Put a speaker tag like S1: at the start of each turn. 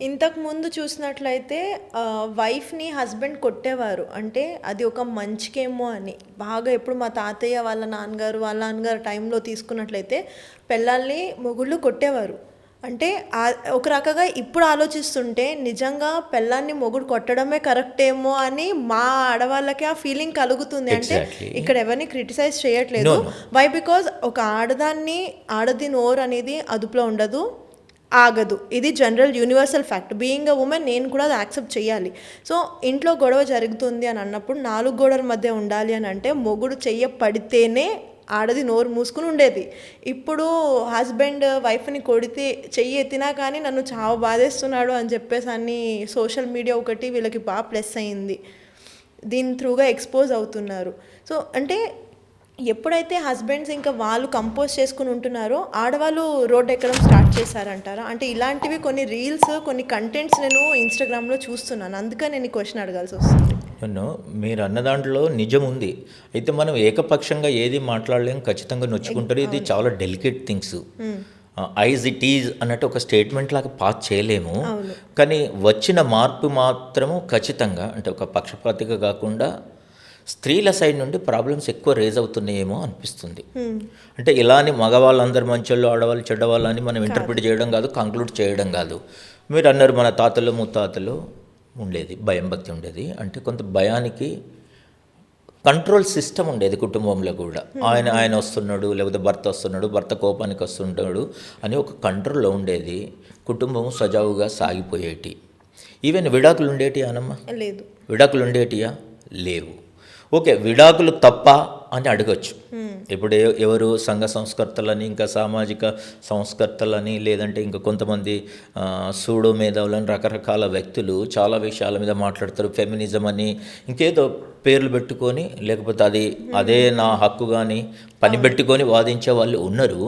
S1: ఇంతకు ముందు చూసినట్లయితే వైఫ్‌ని హస్బెండ్ కొట్టేవారు. అంటే అది ఒక మంచికేమో అని. బాగా ఎప్పుడు మా తాతయ్య వాళ్ళ నాన్నగారు, వాళ్ళ నాన్నగారు టైంలో తీసుకున్నట్లయితే పెళ్ళాల్ని మొగుళ్ళు కొట్టేవారు. అంటే ఒక రకంగా ఇప్పుడు ఆలోచిస్తుంటే నిజంగా పెళ్ళాన్ని మొగుడు కొట్టడమే కరెక్టేమో అని మా ఆడవాళ్ళకి ఆ ఫీలింగ్ కలుగుతుంది. అంటే
S2: ఎగ్జాక్ట్‌లీ.
S1: ఇక్కడ ఎవరిని క్రిటిసైజ్ చేయట్లేదు.
S2: నో. నో.
S1: వై? బికాజ్ ఒక ఆడది నోరు అనేది అదుపులో ఉండదు. ఆగదు. ఇది general universal fact. Being a women నేను కూడా అది యాక్సెప్ట్ చేయాలి. సో ఇంట్లో గొడవ జరుగుతుంది అని అన్నప్పుడు 4 గోడల మధ్య ఉండాలి అని అంటే మొగుడు చెయ్య పడితేనే ఆడది నోరు మూసుకుని ఉండేది. ఇప్పుడు హస్బెండ్ వైఫ్ని కొడితే చెయ్యి ఎత్తినా కానీ నన్ను చావ బాధేస్తున్నాడు అని చెప్పేసి అని సోషల్ మీడియా ఒకటి వీళ్ళకి బాగా ప్లస్ అయింది. దీని త్రూగా ఎక్స్పోజ్ అవుతున్నారు. సో అంటే ఎప్పుడైతే హస్బెండ్స్ ఇంకా వాళ్ళు కంపోజ్ చేసుకుని ఉంటున్నారో ఆడవాళ్ళు రోడ్ ఎక్కడం స్టార్ట్ చేశారంటారా? అంటే ఇలాంటివి కొన్ని రీల్స్, కొన్ని కంటెంట్స్ నేను ఇన్స్టాగ్రామ్లో చూస్తున్నాను. అందుకని నేను ఈ క్వశ్చన్ అడగాల్సి వస్తుంది.
S2: నన్ను మీరు అన్న దాంట్లో నిజం ఉంది. అయితే మనం ఏకపక్షంగా ఏది మాట్లాడలేం, ఖచ్చితంగా నొచ్చుకుంటారు. ఇది చాలా delicate things. As it is అన్నట్టు ఒక స్టేట్మెంట్ లాగా పాస్ చేయలేము.
S1: అవును.
S2: కానీ వచ్చిన మార్పు మాత్రము ఖచ్చితంగా అంటే ఒక పక్షపాతిగా కాకుండా స్త్రీల సైడ్ నుండి ప్రాబ్లమ్స్ ఎక్కువ రేజ్ అవుతున్నాయేమో అనిపిస్తుంది. అంటే ఇలాని మగవాళ్ళందరూ మంచోళ్ళు, ఆడవాళ్ళు చెడ్డవాళ్ళు అని మనం ఇంటర్ప్రిట్ చేయడం కాదు, కంక్లూడ్ చేయడం కాదు. మీరు అన్నారు మన తాతలు ముత్తాతలు ఉండేది భయం భక్తి ఉండేది. అంటే కొంత భయానికి కంట్రోల్ సిస్టమ్ ఉండేది కుటుంబంలో కూడా. ఆయన వస్తున్నాడు, లేకపోతే భర్త వస్తున్నాడు, భర్త కోపానికి వస్తుంటాడు అని ఒక కంట్రోల్లో ఉండేది. కుటుంబం సజావుగా సాగిపోయేటి. ఈవెన్ విడాకులు ఉండేటి అనమ్మా?
S1: లేదు.
S2: విడాకులు ఉండేటియా? లేవు. ఓకే, విడాకులు తప్ప అని అడగచ్చు. ఇప్పుడు ఎవరు సంఘ సంస్కర్తలని, ఇంకా సామాజిక సంస్కర్తలని, లేదంటే ఇంకా కొంతమంది సూడో మేధావులని, రకరకాల వ్యక్తులు చాలా విషయాల మీద మాట్లాడతారు. ఫెమినిజం అని ఇంకేదో పేర్లు పెట్టుకొని, లేకపోతే అదే నా హక్కు కానీ పని పెట్టుకొని వాదించే వాళ్ళు ఉన్నారు.